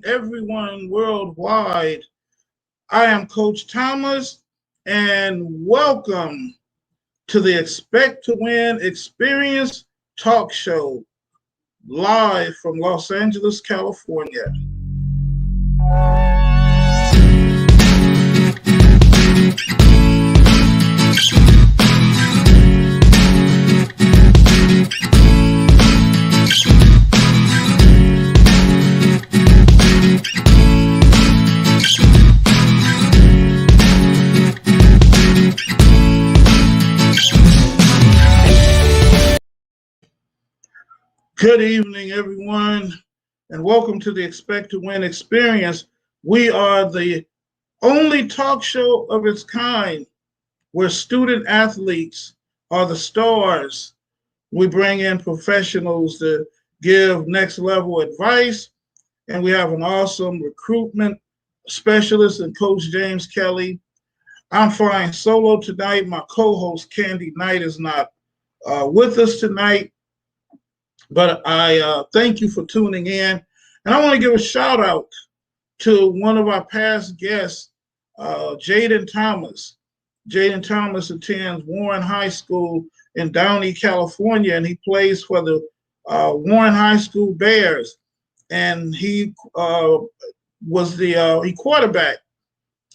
evening, everyone worldwide. I am Coach Thomas, and welcome to the Expect to Win Experience Talk Show, live from Los Angeles, California. Good evening, everyone, and welcome to the Expect to Win Experience. We are the only talk show of its kind where student athletes are the stars. We bring in professionals to give next level advice, and we have an awesome recruitment specialist and Coach James Kelly. I'm flying solo tonight. My co-host Kandi is not with us tonight. But I thank you for tuning in. And I want to give a shout out to one of our past guests, Jaden Thomas. Jaden Thomas attends Warren High School in Downey, California, and he plays for the Warren High School Bears. And he was he quarterback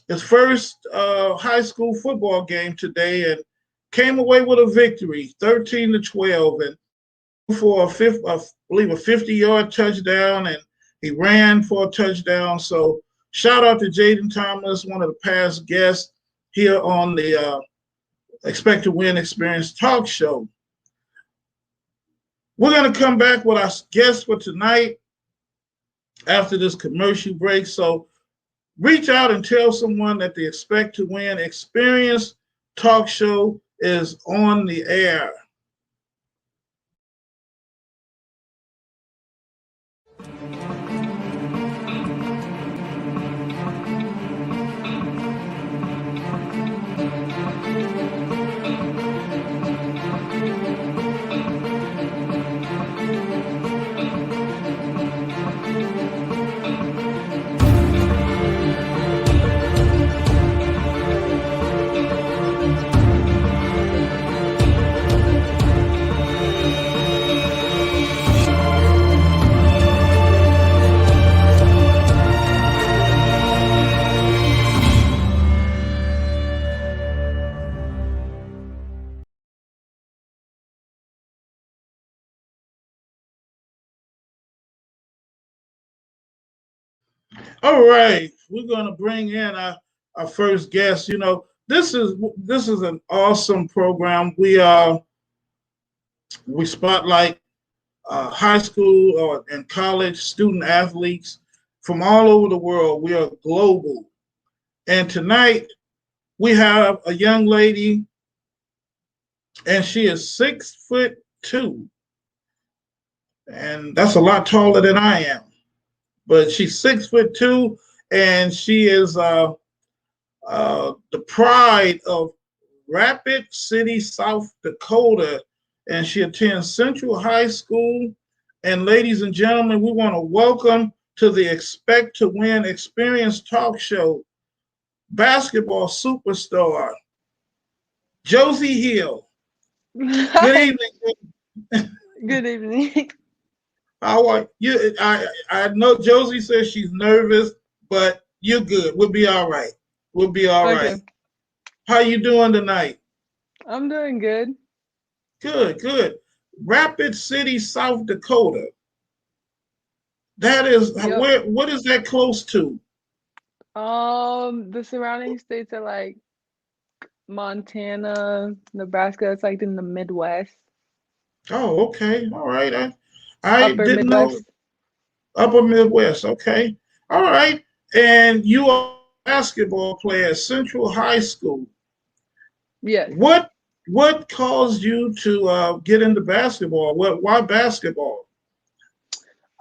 his first high school football game today and came away with a victory, 13-12. And for I believe a 50-yard touchdown, and he ran for a touchdown. So shout out to Jaden Thomas, one of the past guests here on the Expect to Win Experience Talk Show. We're going to come back with our guest for tonight after this commercial break. So reach out and tell someone that the Expect to Win Experience Talk Show is on the air. All right, we're going to bring in our first guest. You know, this is an awesome program. We spotlight high school and college student athletes from all over the world. We are global, and tonight we have a young lady, and she is 6'2", and that's a lot taller than I am. But she's 6'2", and she is the pride of Rapid City, South Dakota, and she attends Central High School. And ladies and gentlemen, we want to welcome to the Expect to Win Experience Talk Show basketball superstar Josie Hill. Good evening. Good evening. How are you? I know Josie says she's nervous, but you're good. We'll be all right. We'll be all right. How you doing tonight? I'm doing good. Good, good. Rapid City, South Dakota. That is where. What is that close to? The surrounding states are like Montana, Nebraska. It's like in the Midwest. Oh, okay. All right. I Upper didn't know. Midwest. Upper Midwest. Okay. All right. And you are a basketball player at Central High School. Yes. What caused you to get into basketball? Why basketball?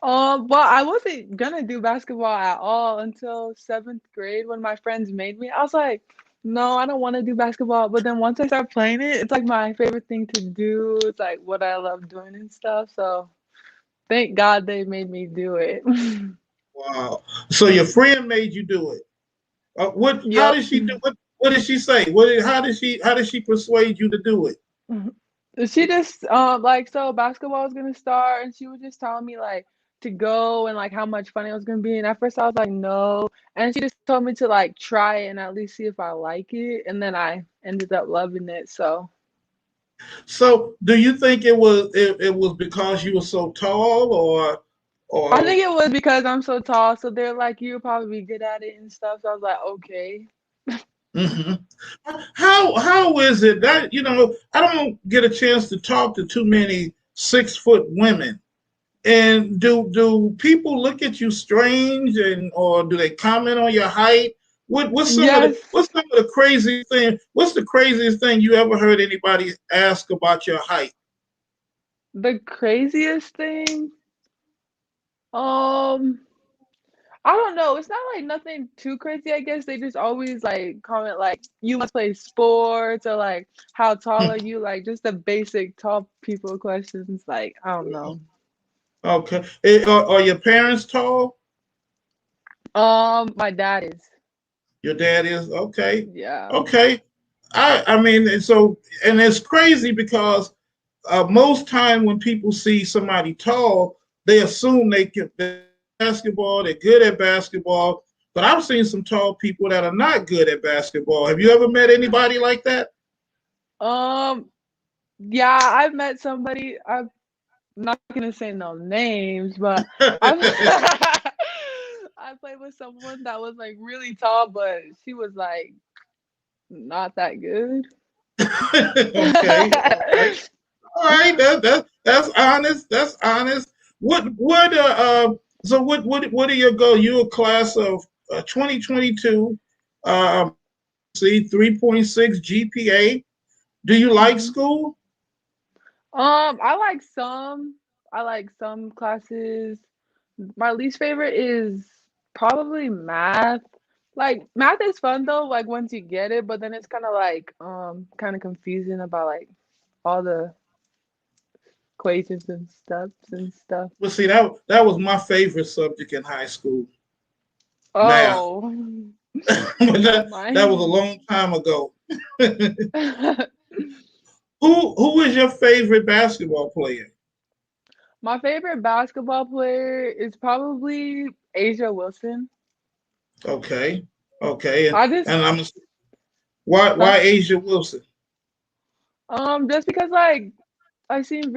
Well, I wasn't gonna do basketball at all until seventh grade when my friends made me. I was like, no, I don't want to do basketball. But then once I start playing it, it's like my favorite thing to do. It's like what I love doing and stuff. So thank God they made me do it. Wow. So your friend made you do it. What? How Yep. did she do? What did she say? How did she persuade you to do it? She just like so basketball was gonna start and she was just telling me like to go and like how much fun it was gonna be. And at first I was like no. And she just told me to like try it and at least see if I like it. And then I ended up loving it. So So, do you think it was because you were so tall, I or think it was because I'm so tall. So they're like, you'll probably be good at it and stuff. So I was like, okay. mhm. How is it that I don't get a chance to talk to too many 6 foot women, and do people look at you strange, and or do they comment on your height? Yes. What's some of the craziest thing? What's the craziest thing you ever heard anybody ask about your height? The craziest thing, um, I don't know. It's not like nothing too crazy, I guess. They just always like comment like you must play sports or like how tall are you? Like just the basic tall people questions. Like, I don't know. Okay, are your parents tall? My dad is. Your dad is okay. Yeah. Okay. I mean, and it's crazy because most time when people see somebody tall, they assume they can basketball. They're good at basketball. But I've seen some tall people that are not good at basketball. Have you ever met anybody like that? Um, yeah, I've met somebody. I'm not gonna say no names, but I've I played with someone that was like really tall, but she was like not that good. Okay. All right. All right. That's honest. That's honest. What are your goals? You're a class of 2022. See 3.6 GPA. Do you like Mhm. school? I like some. I like some classes. My least favorite is probably math. Like math is fun though, like once you get it, but then it's kind of like kind of confusing about like all the equations and steps and stuff. Well, see that was my favorite subject in high school, math. Oh, But that was a mine. long time ago. Who is your favorite basketball player? My favorite basketball player is probably Asia Wilson. Okay, okay, I just, and I'm huh? why Asia Wilson? Just because like I seen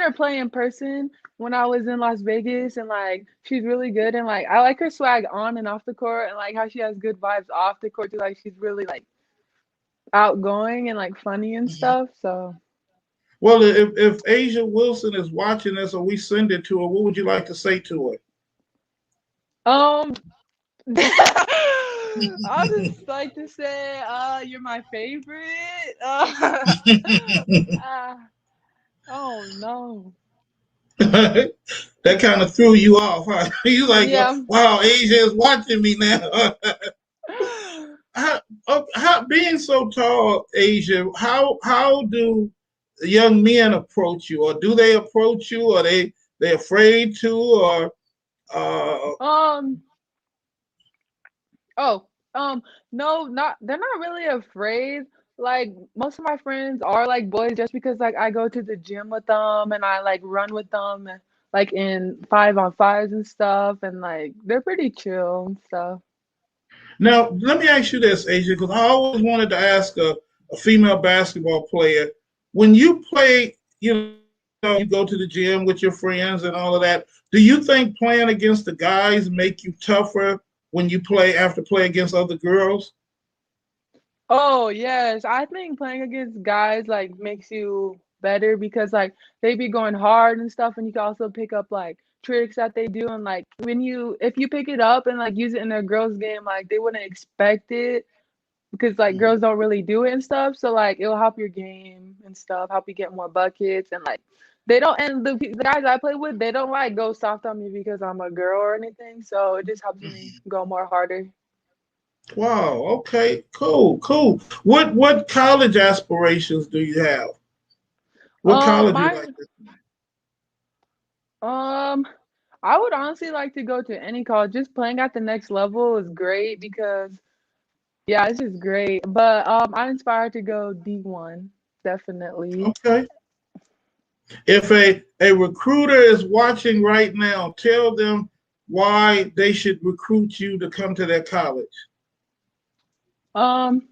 her play in person when I was in Las Vegas and like she's really good and like I like her swag on and off the court and like how she has good vibes off the court too. Like she's really like outgoing and like funny and stuff. So Well, if Asia Wilson is watching this or we send it to her, what would you like to say to um I'll just like to say you're my favorite. her? Uh, oh no. That kind of threw you off, huh? You like, Yeah. wow, Asia is watching me now. Being so tall, Asia, how do young men approach you, or do they approach you, or they afraid to, or uh, Um Oh, no, not they're not really afraid. Like most of my friends are like boys just because like I go to the gym with them and I like run with them and, like in 5-on-5s and stuff and like they're pretty chill and stuff. now? Let me ask you this, Asia, because I always wanted to ask a female basketball player when you play, you go to the gym with your friends and all of that. Do you think playing against the guys make you tougher when you play against other girls? Oh, yes. I think playing against guys like makes you better because like they be going hard and stuff and you can also pick up like tricks that they do and like when you if you pick it up and like use it in a girls game like they wouldn't expect it because like girls don't really do it and stuff. So like it'll help your game and stuff, help you get more buckets and like they don't and the guys I play with, they don't like go soft on me because I'm a girl or anything. So it just helps me go more harder. Wow. Okay. Cool. Cool. What college aspirations do you have? What college you like Mine to? um I would honestly like to go to any college. Just playing at the next level is great because yeah, it's just great. But I'm inspired to go D1, definitely. Okay. If a recruiter is watching right now, tell them why they should recruit you to come to their college. Um,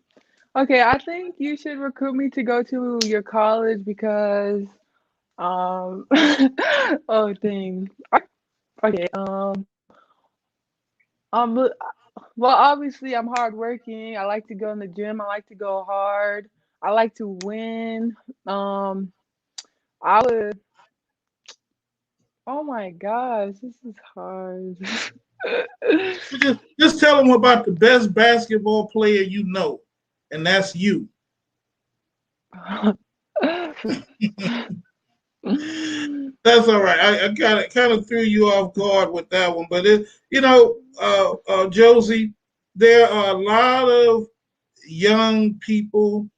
okay, I think you should recruit me to go to your college because oh dang. Okay, but- well, obviously I'm hardworking. I like to go in the gym. I like to go hard. I like to win. Um, I would. Oh my gosh, this is hard. Just tell them about the best basketball player you know, and that's you. That's all right. I kind of threw you off guard with that one, but Josie, there are a lot of young people.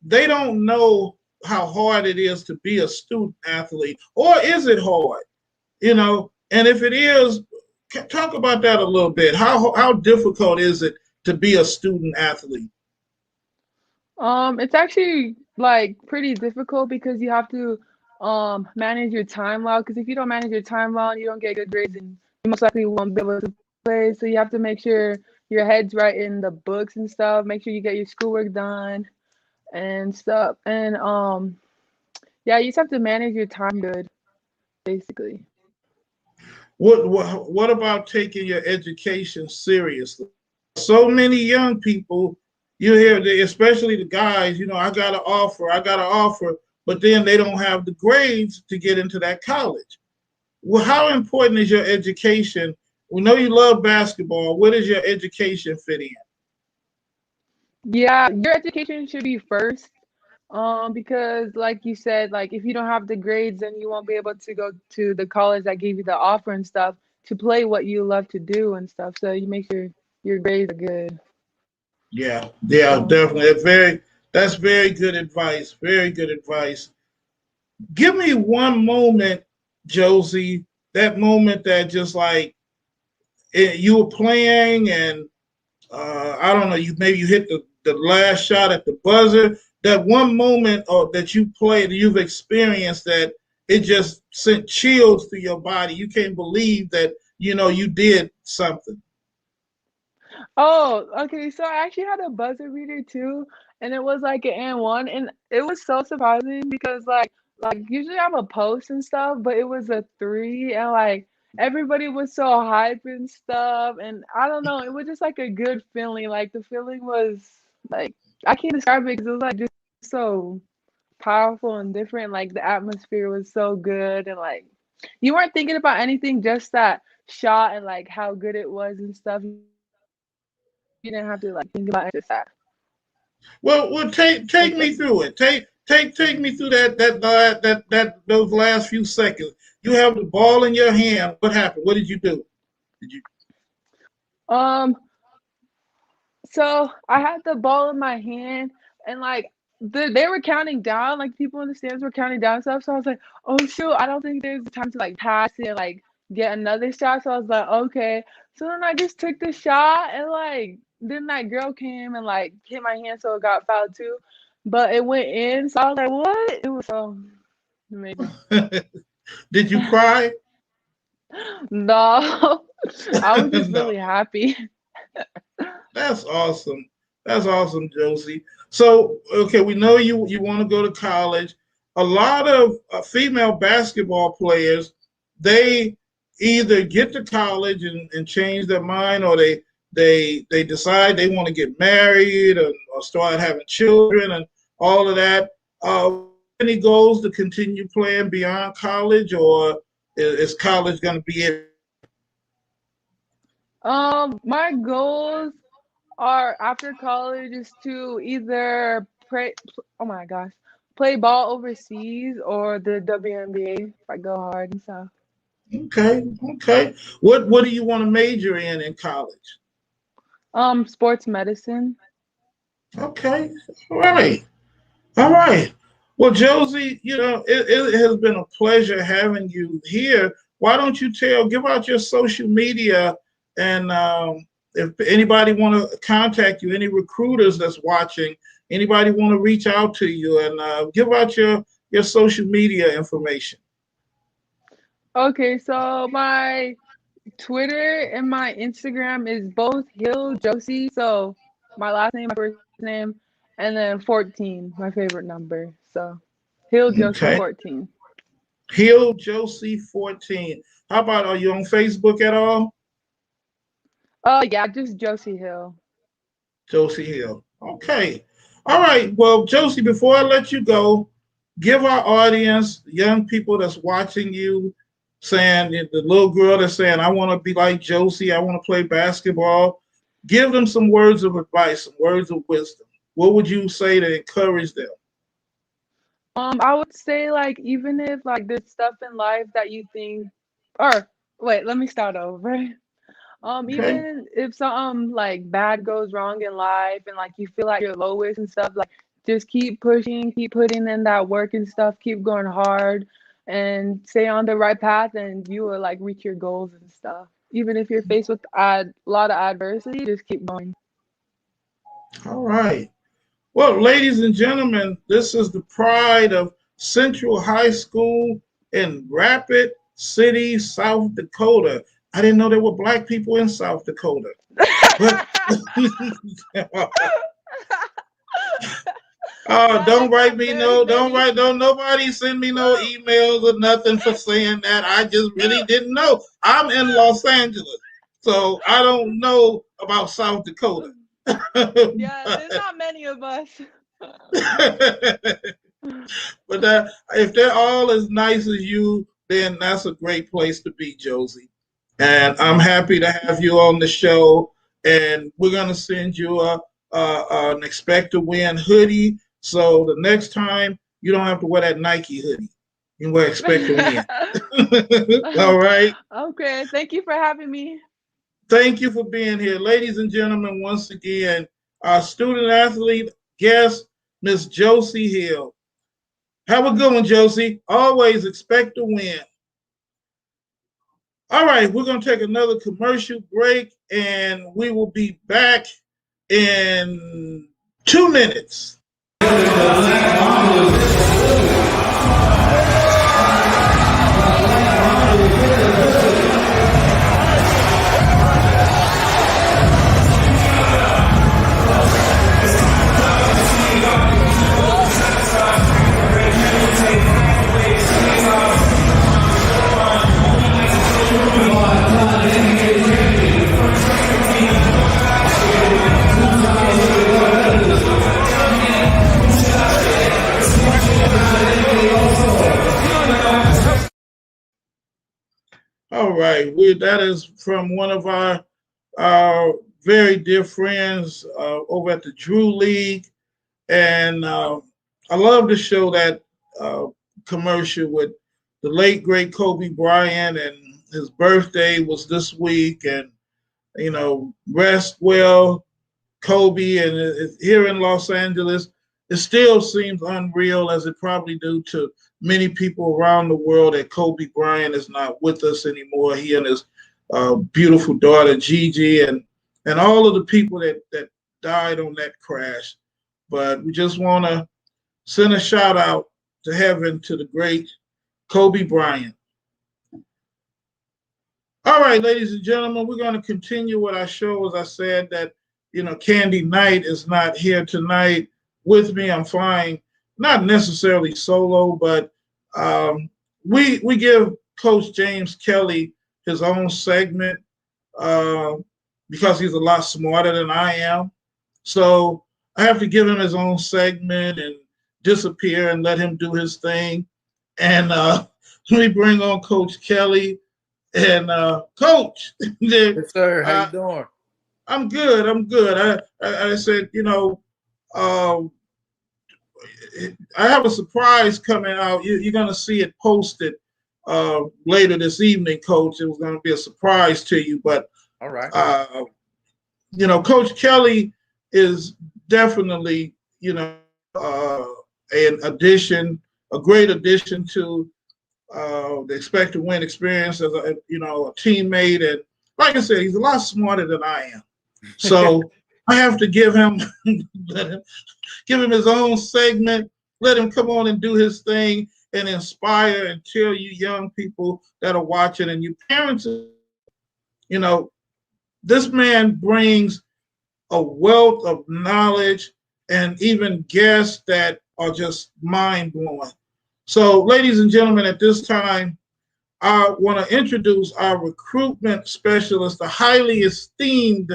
They don't know how hard it is to be a student athlete, or is it hard? And if it is, talk about that a little bit. How difficult is it to be a student athlete? It's actually like pretty difficult because you have to manage your time well. Because if you don't manage your time well, you don't get good grades, and you most likely won't be able to play. So you have to make sure your head's right in the books and stuff. Make sure you get your schoolwork done and stuff. And yeah, you just have to manage your time good, basically. What about taking your education seriously? So many young people, you hear, especially the guys, I got an offer, but then they don't have the grades to get into that college. Well, how important is your education? We know you love basketball. Where does your education fit in? Yeah, your education should be first. Because like you said, like if you don't have the grades, then you won't be able to go to the college that gave you the offer and stuff to play what you love to do and stuff. So you make sure your grades are good. Yeah, Um, definitely. That's very good advice. Very good advice. Give me one moment, Josie, that moment that just like you were playing and I don't know, you hit the last shot at the buzzer. That one moment that you played, you've experienced that it just sent chills through your body. You can't believe that you did something. Oh, okay. So I actually had a buzzer beater too, and it was like an and one, and it was so surprising because like usually I'm a post and stuff, but it was a three, and like everybody was so hype and stuff, and I don't know, it was just like a good feeling. Like the feeling was like I can't describe it because it was like just so powerful and different. Like the atmosphere was so good, and like you weren't thinking about anything, just that shot and like how good it was and stuff. You didn't have to like think about it, just that. Well, take Like me through it. Take me through that those last few seconds. You have the ball in your hand. What happened? What did you do? Did you? um so I had the ball in my hand, and like they were counting down, like people in the stands were counting down and stuff. So I was like, oh shoot, I don't think there's time to like pass it and like get another shot. So I was like, okay. So then I just took the shot, and like then that girl came and like hit my hand, so it got fouled too. But it went in, so I was like, what? It was so amazing. Did you cry? No, I was just No. really happy. That's awesome. That's awesome, Josie. So, okay, we know you want to go to college. A lot of female basketball players, they either get to college and change their mind, or they decide they want to get married or start having children and all of that. Any goals to continue playing beyond college, or is college going to be it? My goals are after college is to either oh my gosh, play ball overseas or the WNBA if I go hard and stuff. Okay, okay. What do you want to major in college? Sports medicine. Okay, all right, all right. Well, Josie, it has been a pleasure having you here. why don't you give out your social media, and if anybody want to contact you, any recruiters that's watching, anybody want to reach out to you, and give out your social media information. Okay, so my Twitter and my Instagram is both Hill Josie. So my last name, my first name, and then 14, my favorite number. So Hill Josie Okay. 14. Hill Josie 14. How about, are you on Facebook at all? Oh yeah, just Josie Hill. Josie Hill. Okay. All right. Well, Josie, before I let you go, give our audience, the young people that's watching you, saying, the little girl that's saying, I want to be like Josie, I want to play basketball. Give them some words of advice, some words of wisdom. What would you say to encourage them? I would say like even if like there's stuff in life that you think, or wait, let me start over. Okay. Even if something like bad goes wrong in life and like you feel like you're lowest and stuff, like just keep pushing, keep putting in that work and stuff, keep going hard and stay on the right path and you will like reach your goals and stuff. Even if you're faced with a lot of adversity, just keep going. All right. Well, ladies and gentlemen, this is the pride of Central High School in Rapid City, South Dakota. I didn't know there were black people in South Dakota. But Yeah, don't they write got me very no, don't many. write, don't nobody send me no emails or nothing for saying that. I just really didn't know. I'm in Los Angeles, so I don't know about South Dakota. Yeah, there's not many of us. But if they're all as nice as you, then that's a great place to be, Josie. And I'm happy to have you on the show. And we're gonna send you an expect to win hoodie. So the next time you don't have to wear that Nike hoodie. You can wear expect to win. All right. Okay, thank you for having me. Thank you for being here, ladies and gentlemen. Once again, our student athlete guest, Miss Josie Hill. Have a good one, Josie. Always expect to win. All right, we're going to take another commercial break and we will be back in 2 minutes. All right, that is from one of our very dear friends over at the Drew League. And I love to show that uh, commercial with the late great Kobe Bryant, and his birthday was this week. And rest well, Kobe. And here in Los Angeles, it still seems unreal, as it probably do to many people around the world, that Kobe Bryant is not with us anymore. He and his beautiful daughter Gigi, and all of the people that died on that crash. But we just want to send a shout out to heaven to the great Kobe Bryant. All right, ladies and gentlemen, we're going to continue with our show. As I said, that Kandi Knight is not here tonight with me. I'm flying, not necessarily solo, but we give Coach James Kelly his own segment uh, because he's a lot smarter than I am. So I have to give him his own segment and disappear and let him do his thing. And we bring on Coach Kelly. And Coach, Yes, sir. How uh, you doing? I'm good. I'm good. I said, um, I have a surprise coming out. You're going to see it posted later this evening, Coach. It was going to be a surprise to you, but All right. Coach Kelly is definitely, an addition, a great addition to the Expect to Win experience as a teammate, and like I said, he's a lot smarter than I am. So I have to give him let him give him his own segment, let him come on and do his thing and inspire and tell you young people that are watching and you parents as well. You know, this man brings a wealth of knowledge and even guests that are just mind blowing. So, ladies and gentlemen, at this time, I want to introduce our recruitment specialist, the highly esteemed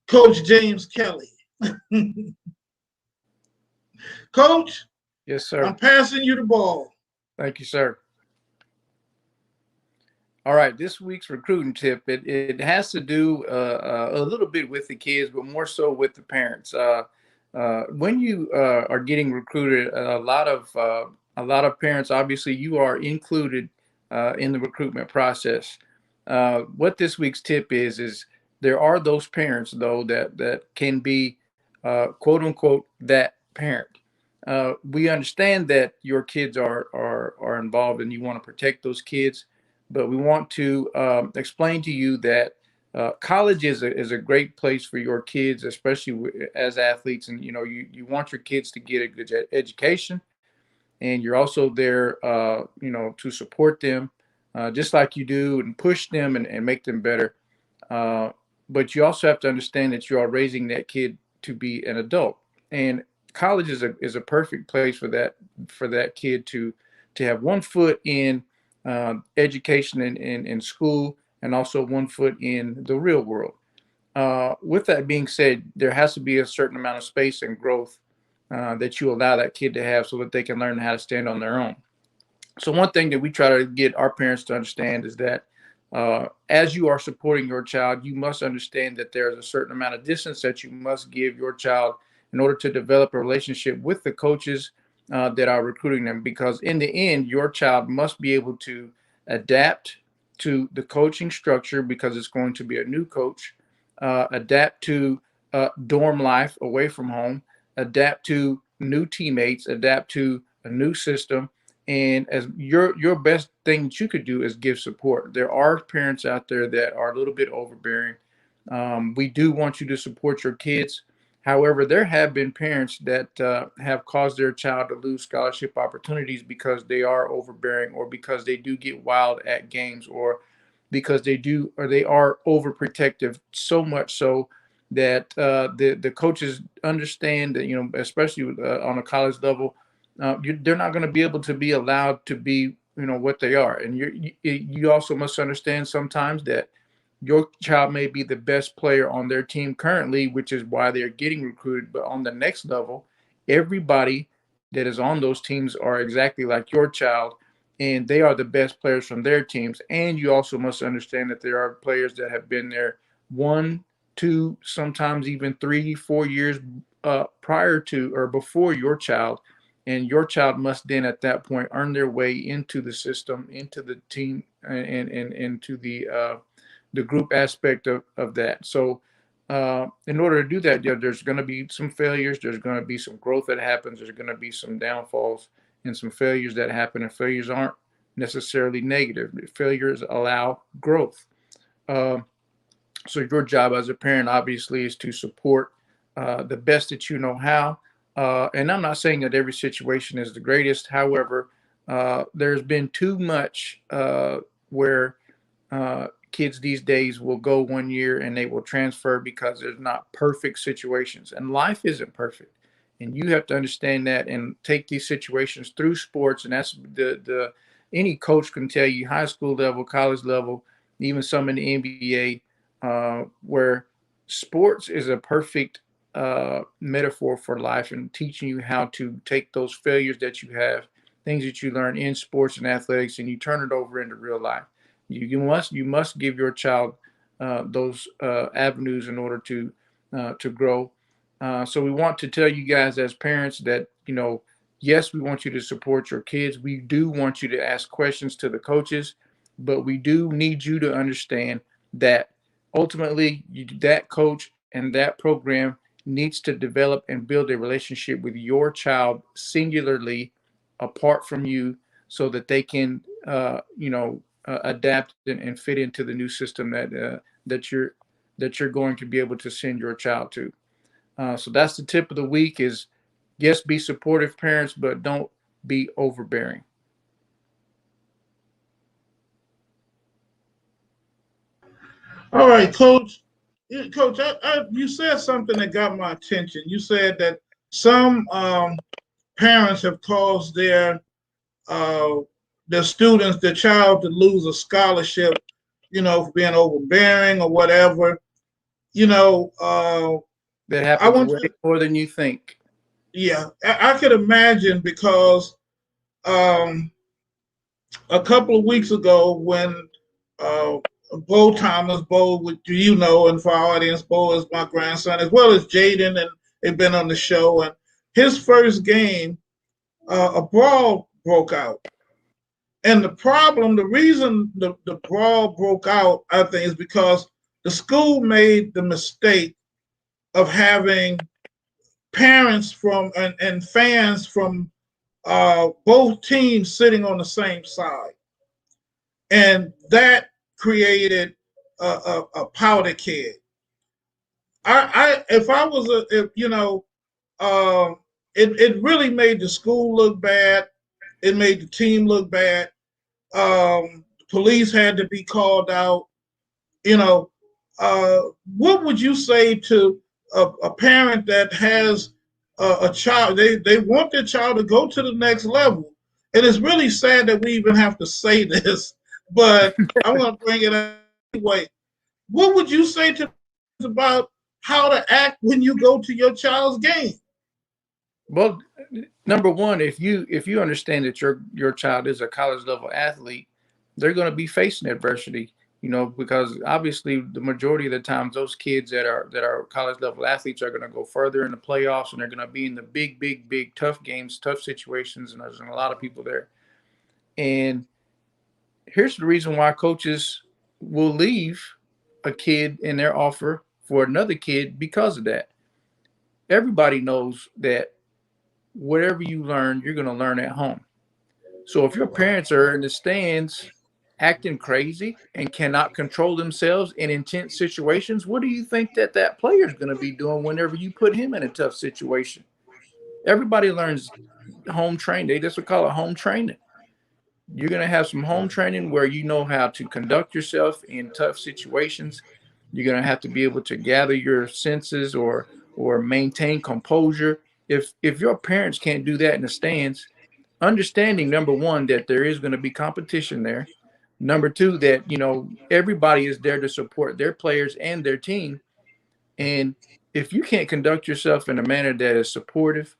Coach James Kelly. Coach, Yes, I'm sir. passing you the ball. Thank you, sir. All right, this week's recruiting tip, it has to do a little bit with the kids, but more so with the parents. When you are getting recruited, a lot of parents, obviously, you are included in the recruitment process. What this week's tip is there are those parents though that can be quote unquote that parent. We understand that your kids are involved and you want to protect those kids, but we want to explain to you that college is a great place for your kids, especially as athletes. And you want your kids to get a good education, and you're also there, to support them, just like you do, and push them and make them better. Uh, but you also have to understand that you are raising that kid to be an adult, and college is a perfect place for that kid to have one foot in education in school, and also one foot in the real world. With that being said, there has to be a certain amount of space and growth that you allow that kid to have so that they can learn how to stand on their own. So one thing that we try to get our parents to understand is that as you are supporting your child, you must understand that there's a certain amount of distance that you must give your child in order to develop a relationship with the coaches that are recruiting them. Because in the end, your child must be able to adapt to the coaching structure because it's going to be a new coach, adapt to dorm life away from home, adapt to new teammates, adapt to a new system, and as your best thing that you could do is give support. There are parents out there that are a little bit overbearing. We do want you to support your kids. However, there have been parents that have caused their child to lose scholarship opportunities because they are overbearing, or because they do get wild at games, or because they are overprotective, so much so that the coaches understand that, especially on a college level, they're not going to be able to be allowed to be, what they are. And you also must understand sometimes that your child may be the best player on their team currently, which is why they're getting recruited. But on the next level, everybody that is on those teams are exactly like your child, and they are the best players from their teams. And you also must understand that there are players that have been there 1, 2, sometimes even 3, 4 years prior to or before your child, and your child must then at that point earn their way into the system, into the team, and into the group aspect of that. So in order to do that, there's going to be some failures, there's going to be some growth that happens, there's going to be some downfalls and some failures that happen. And failures aren't necessarily negative. Failures allow growth. uh, so your job as a parent obviously is to support the best that you know how. And I'm not saying that every situation is the greatest. However, there's been too much where kids these days will go 1 year and they will transfer because there's not perfect situations. And life isn't perfect. And you have to understand that and take these situations through sports. And that's the any coach can tell you, high school level, college level, even some in the NBA, where sports is a perfect metaphor for life, and teaching you how to take those failures that you have, things that you learn in sports and athletics, and you turn it over into real life. You must give your child those avenues in order to grow. So we want to tell you guys as parents that, yes, we want you to support your kids. We do want you to ask questions to the coaches, but we do need you to understand that ultimately that coach and that program needs to develop and build a relationship with your child singularly, apart from you, so that they can adapt and fit into the new system that you're going to be able to send your child to. So that's the tip of the week: is yes, be supportive parents, but don't be overbearing. All right, Coach. Coach, you said something that got my attention. You said that some parents have caused uh, their students, their child, to lose a scholarship, for being overbearing or whatever. You know, That I happens want way you. more than you think. Yeah, I could imagine because um, a couple of weeks ago when uh, Bo Thomas, Bo, and for our audience, Bo is my grandson, as well as Jaden, and they've been on the show. And his first game, a brawl broke out. And the reason the brawl broke out, I think, is because the school made the mistake of having parents and fans from both teams sitting on the same side, and that created a powder keg. If I was it really made the school look bad. It made the team look bad. Police had to be called out. You know, what would you say to a parent that has a child? They want their child to go to the next level, and it's really sad that we even have to say this, but I'm going to bring it up anyway. What would you say to about how to act when you go to your child's game? Well, number one, if you understand that your child is a college level athlete, they're going to be facing adversity. Because obviously the majority of the times those kids that are college level athletes are going to go further in the playoffs, and they're going to be in the big, big, big tough games, tough situations, and there's a lot of people there. And here's the reason why coaches will leave a kid in their offer for another kid because of that. Everybody knows that whatever you learn, you're going to learn at home. So if your parents are in the stands acting crazy and cannot control themselves in intense situations, what do you think that player is going to be doing whenever you put him in a tough situation? Everybody learns home training. They just would call it home training. You're going to have some home training where you know how to conduct yourself in tough situations. You're going to have to be able to gather your senses or maintain composure. If your parents can't do that in the stands, understanding number one that there is going to be competition there. Number two, that everybody is there to support their players and their team. And if you can't conduct yourself in a manner that is supportive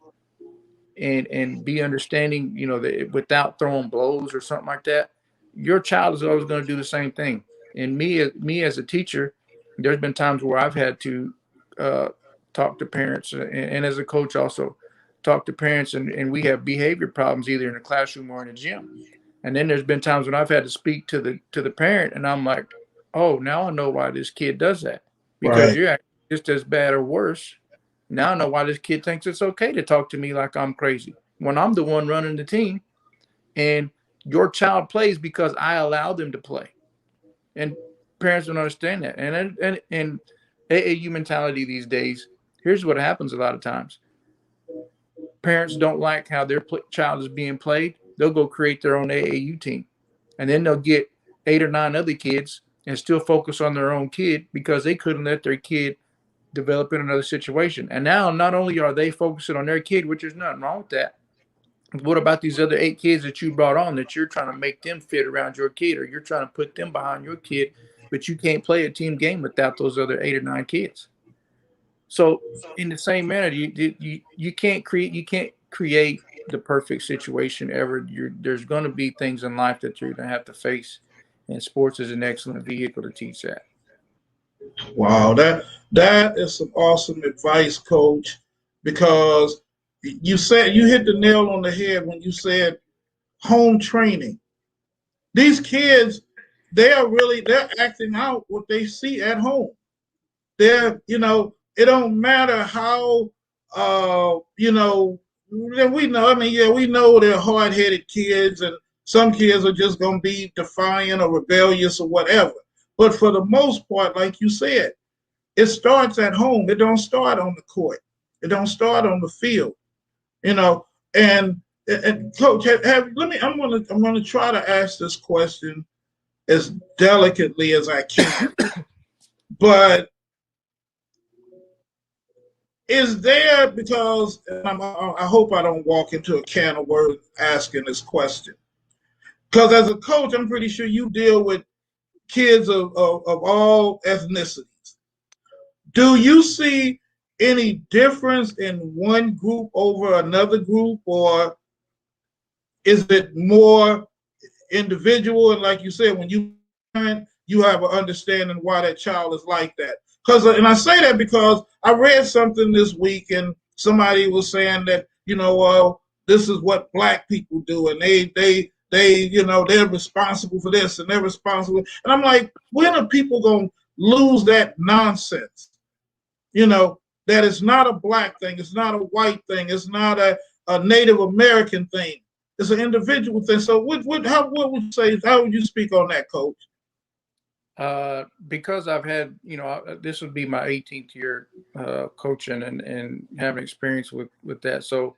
and be understanding, that without throwing blows or something like that, your child is always going to do the same thing. And me as a teacher, there's been times where I've had to uh, talk to parents, and as a coach also talk to parents, and we have behavior problems either in the classroom or in the gym. And then there's been times when I've had to speak to the parent, and I'm like, oh, now I know why this kid does that, because Right. you're acting just as bad or worse. Now I know why this kid thinks it's okay to talk to me like I'm crazy when I'm the one running the team, and your child plays because I allow them to play. And parents don't understand that. And AAU mentality these days. Here's what happens a lot of times: parents don't like how their child is being played. They'll go create their own AAU team, and then they'll get 8 or 9 other kids and still focus on their own kid because they couldn't let their kid develop in another situation. And now not only are they focusing on their kid, which there's nothing wrong with that, what about these other 8 kids that you brought on that you're trying to make them fit around your kid, or you're trying to put them behind your kid, but you can't play a team game without those other 8 or 9 kids? So in the same manner, you can't create the perfect situation ever. There's going to be things in life that you're going to have to face, and sports is an excellent vehicle to teach that. Wow, that is some awesome advice, Coach. Because you hit the nail on the head when you said home training. These kids, they're acting out what they see at home. It don't matter how we know. I mean, yeah, we know they're hard headed kids, and Some kids are just going to be defiant or rebellious or whatever. But for the most part, like you said, it starts at home. It don't start on the court. It don't start on the field. You know, and coach, let me. I'm gonna try to ask this question as delicately as I can. But is there, because I hope I don't walk into a can of worms asking this question, because as a coach, I'm pretty sure you deal with kids of all ethnicities. Do you see any difference in one group over another group, or is it more individual? And like you said, when you have an understanding why that child is like that. Because, and I say that because I read something this week, and somebody was saying that, well, this is what black people do, and they're responsible for this, and they're responsible. And I'm like, when are people gonna lose that nonsense? That it's not a black thing, it's not a white thing, it's not a Native American thing. It's an individual thing. So what would you say? How would you speak on that, Coach? Because I've had, this would be my 18th year coaching and having experience with that. So,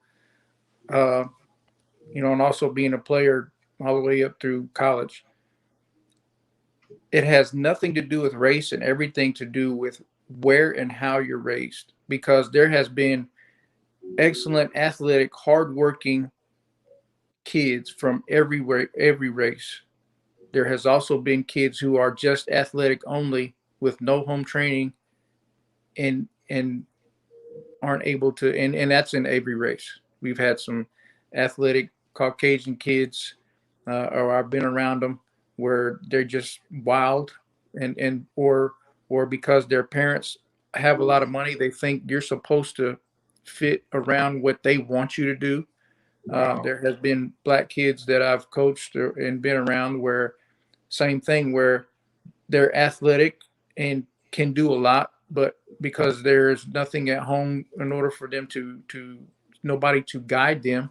and also being a player all the way up through college, it has nothing to do with race and everything to do with where and how you're raised. Because there has been excellent, athletic, hardworking kids from every race. There has also been kids who are just athletic only with no home training and aren't able to, and that's in every race. We've had some athletic Caucasian kids, or I've been around them, where they're just wild, or because their parents have a lot of money, they think you're supposed to fit around what they want you to do. Wow. There has been black kids that I've coached and been around where same thing, where they're athletic and can do a lot, but because there's nothing at home in order for them to nobody to guide them,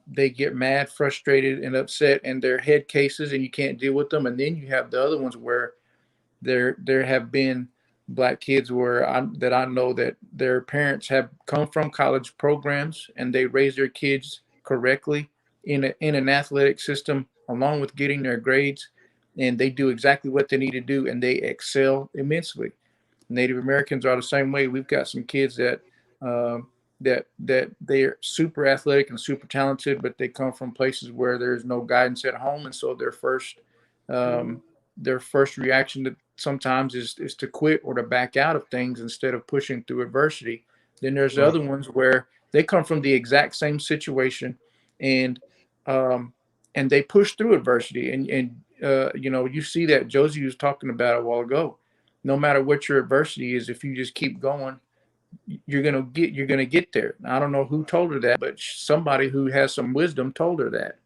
they get mad, frustrated, and upset, and their head cases, and you can't deal with them. And then you have the other ones where there have been black kids that I know that their parents have come from college programs and they raise their kids correctly in an athletic system along with getting their grades, and they do exactly what they need to do and they excel immensely. Native Americans are the same way. We've got some kids that they're super athletic and super talented, but they come from places where there's no guidance at home, and so their first reaction to sometimes is to quit or to back out of things instead of pushing through adversity. Then there's the Right. other ones where they come from the exact same situation, and and they push through adversity. And you see that Josie was talking about a while ago. No matter what your adversity is, if you just keep going, you're gonna get there. I don't know who told her that, but somebody who has some wisdom told her that.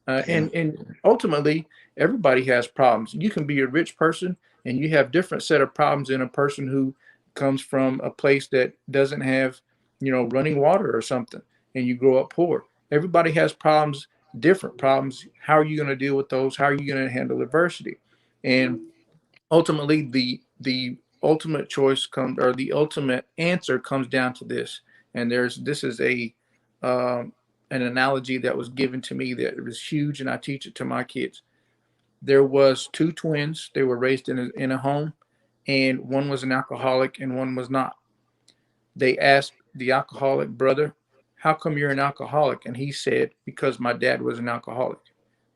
Yeah. And ultimately, everybody has problems. You can be a rich person and you have different set of problems than a person who comes from a place that doesn't have, running water or something, and you grow up poor. Everybody has problems, different problems. How are you going to deal with those? How are you going to handle adversity? And ultimately, the ultimate choice comes, or the ultimate answer comes down to this. And this is an analogy that was given to me that was huge, and I teach it to my kids. There was two twins. They were raised in a home, and one was an alcoholic and one was not. They asked the alcoholic brother, "How come you're an alcoholic?" And he said, "Because my dad was an alcoholic."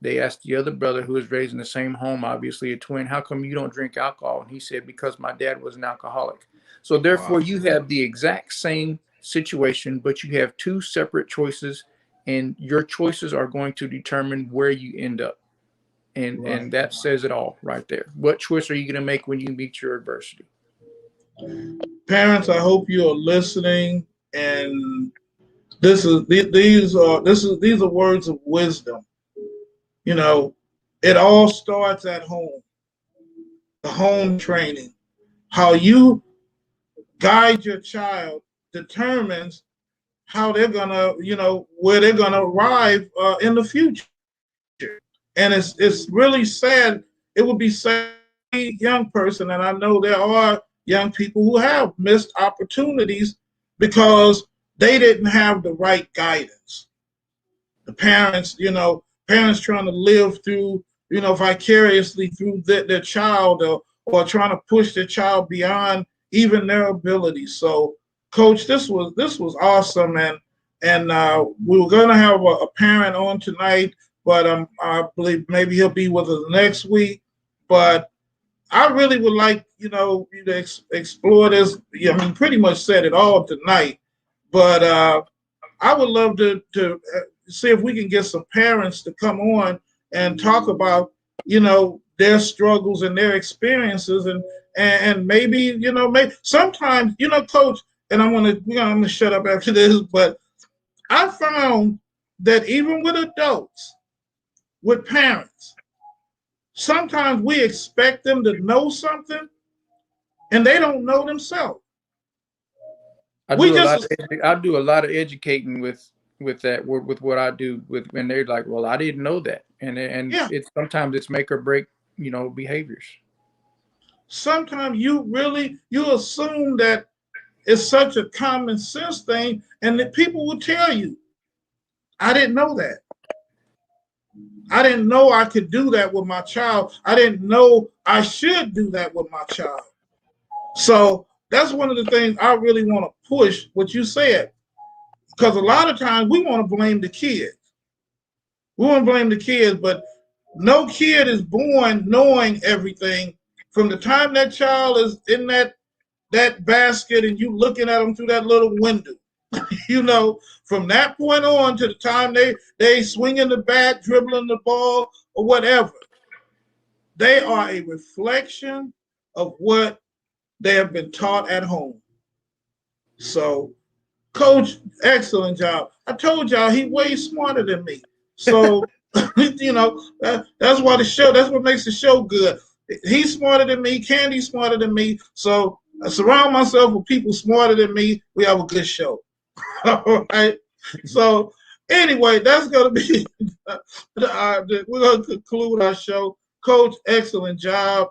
They asked the other brother, who was raised in the same home, obviously a twin, "How come you don't drink alcohol?" And he said, "Because my dad was an alcoholic." So therefore, Wow. you have the exact same situation, but you have two separate choices, and your choices are going to determine where you end up. And Right. that says it all right there. What choice are you going to make when you meet your adversity? Parents, I hope you are listening, and these are words of wisdom. You know, it all starts at home. The home training, how you guide your child determines how they're gonna, where they're gonna arrive in the future. And it's really sad. It would be sad for a young person, and I know there are young people who have missed opportunities because they didn't have the right guidance. The parents, parents trying to live through, vicariously through their child, or trying to push their child beyond even their abilities. So, Coach, this was awesome, and we were going to have a parent on tonight, but I believe maybe he'll be with us next week. But I really would like, you to explore this. I mean, pretty much said it all tonight, but I would love to see if we can get some parents to come on and talk about, their struggles and their experiences, and maybe, maybe sometimes, Coach, and I'm gonna shut up after this, but I found that even with adults, with parents, sometimes we expect them to know something and they don't know themselves. I do a lot of educating with that with what I do and they're like, well, I didn't know that, and Yeah. it's sometimes it's make or break, behaviors. Sometimes you assume that it's such a common sense thing, and that people will tell you, I didn't know that. I didn't know I could do that with my child. I didn't know I should do that with my child. So that's one of the things I really want to push what you said. Because a lot of times we want to blame the kids. We want to blame the kids, but no kid is born knowing everything. From the time that child is in that basket and you looking at them through that little window, from that point on to the time they swinging the bat, dribbling the ball, or whatever, they are a reflection of what they have been taught at home. So, Coach, excellent job. I told y'all he way smarter than me. So, that's why that's what makes the show good. He's smarter than me. Kandi's smarter than me. So I surround myself with people smarter than me. We have a good show. All right. So anyway, that's going to be, we're going to conclude our show. Coach, excellent job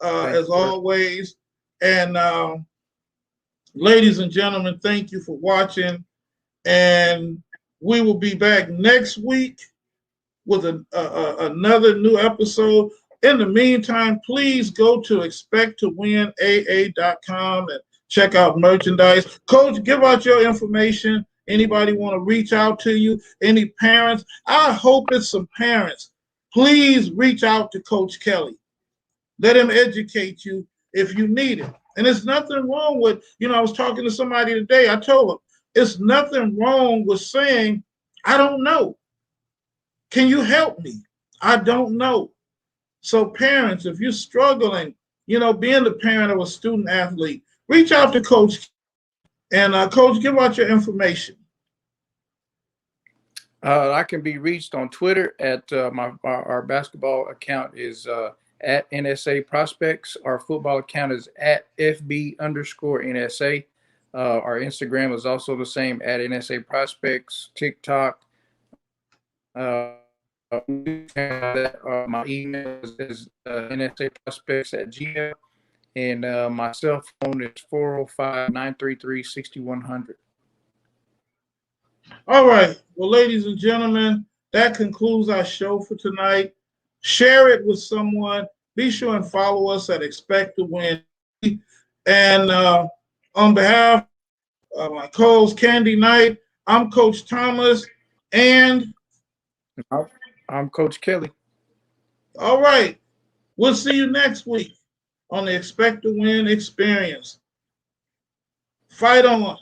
as always. And ladies and gentlemen, thank you for watching. And we will be back next week with another new episode. In the meantime, please go to expecttowinaa.com and check out merchandise. Coach, give out your information. Anybody want to reach out to you? Any parents? I hope it's some parents. Please reach out to Coach Kelly. Let him educate you if you need it. And there's nothing wrong with, I was talking to somebody today. I told him, it's nothing wrong with saying, I don't know. Can you help me? I don't know. So parents, if you're struggling, being the parent of a student athlete, reach out to Coach. And Coach, give out your information. I can be reached on Twitter at our basketball account is at NSA Prospects. Our football account is at FB_NSA. Our Instagram is also the same at NSA Prospects. TikTok. My email is NSAProspects@gmail, and my cell phone is 405-933-6100. All right. Well, ladies and gentlemen, that concludes our show for tonight. Share it with someone. Be sure and follow us at Expect to Win. And on behalf of my co-host Kandi Knight, I'm Coach Thomas, and I'm Coach Kelly. All right. We'll see you next week on the Expect to Win experience. Fight on.